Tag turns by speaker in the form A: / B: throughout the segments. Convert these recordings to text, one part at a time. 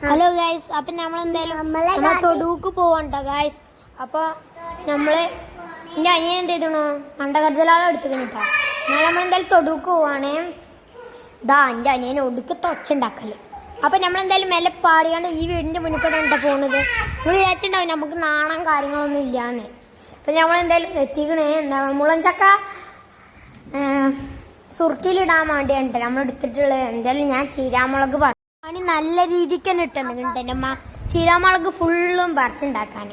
A: Hello guys, അപ്പം നമ്മളെന്തായാലും നമ്മളെ തൊടുക്ക് പോവാണ്ട ഗൈസ്. അപ്പോൾ നമ്മൾ എൻ്റെ അനിയൻ എന്ത് ചെയ്തണോ മണ്ടകരുതലാളം എടുത്തുക്കണം കേട്ടോ. നമ്മളെന്തായാലും തൊടുക്ക് പോവാണ്. ഇതാ എൻ്റെ അനിയൻ ഒടുക്ക് തൊച്ചുണ്ടാക്കല്. അപ്പം നമ്മളെന്തായാലും മെല്ലെ പാടിയാണ് ഈ വീടിൻ്റെ മുന്നിൽ കൂടെ ഉണ്ടോ പോകുന്നത്. നിങ്ങൾ വിചാരിച്ചിട്ടുണ്ടാവും നമുക്ക് നാണം കാര്യങ്ങളൊന്നും ഇല്ലാന്ന്. അപ്പം നമ്മളെന്തായാലും എത്തിക്കണേ. എന്താ മുളഞ്ചക്ക സുർക്കിയിലിടാൻ വേണ്ടിയാണ് നമ്മൾ എടുത്തിട്ടുള്ളത്. എന്തായാലും ഞാൻ ചീരാമുളക് പണി നല്ല രീതിക്ക് തന്നെ ഇട്ടുന്നുണ്ട്. എൻ്റെ അമ്മ ചീരാമുളക് ഫുള്ളും പറിച്ചുണ്ടാക്കാൻ.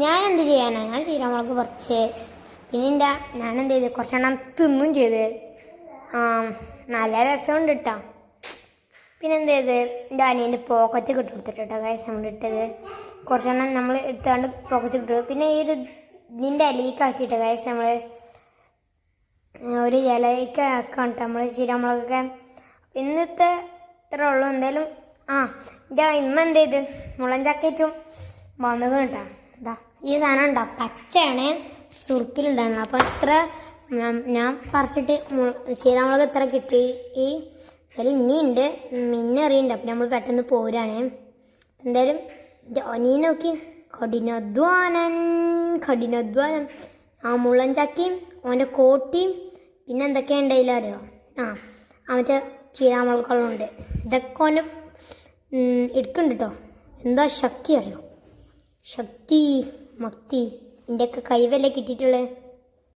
A: ഞാൻ എന്ത് ചെയ്യാനാണ്, ഞാൻ ചീരാമുളക് പറിച്ച് പിന്നെ ഞാനെന്ത് ചെയ്ത് കുറച്ചെണ്ണം തിന്നും ചെയ്ത്. നല്ല രസമുണ്ട് കേട്ടോ. പിന്നെ എന്ത് ചെയ്ത് എൻ്റെ അനിയൻ്റെ പോക്കറ്റ് ഇട്ട് കൊടുത്തിട്ടോ ഗൈസ്. നമ്മൾ ഇട്ടത് കുറച്ചെണ്ണം നമ്മൾ എടുത്തുകൊണ്ട് പോക്കറ്റ് ഇട്ടു. പിന്നെ ഈ ഒരു ഇതിൻ്റെ ഇലയിക്കാക്കിയിട്ട് ഗൈസ് നമ്മൾ ഒരു ഇലയിക്കാക്കാം കേട്ടോ നമ്മൾ ചീരാമുളകൊക്കെ. ഇന്നത്തെ ഇത്രേ ഉള്ളൂ. എന്തായാലും എൻ്റെ ഇമ്മ എന്ത് ചെയ്ത് മുളഞ്ചാക്കേറ്റും വന്നത് കേട്ടോ. എന്താ ഈ സാധനം ഉണ്ടോ പച്ചയാണ് സുർക്കിലുണ്ടാണ്. അപ്പോൾ ഇത്ര ഞാൻ പറിച്ചിട്ട് ചീരാമുളക് ഇത്ര കിട്ടി. എന്തായാലും ഇനിയുണ്ട് മിന്നറിയുണ്ട്. അപ്പം നമ്മൾ പെട്ടെന്ന് പോരാണ്. എന്തായാലും നീ നോക്കി കഠിനാധ്വാനം ആ മുള്ളൻചാക്കിയും അവൻ്റെ കോട്ടിയും പിന്നെ എന്തൊക്കെയുണ്ടായില്ല അറിയോ. മറ്റേ ചീരാമുളകളുണ്ട്. ഇതൊക്കെ അവന് എടുക്കുന്നുണ്ട് കേട്ടോ. എന്താ ശക്തി അറിയോ, ശക്തി മക്തി. ഇതിൻ്റെയൊക്കെ കൈവല്ലേ കിട്ടിയിട്ടുള്ളത്.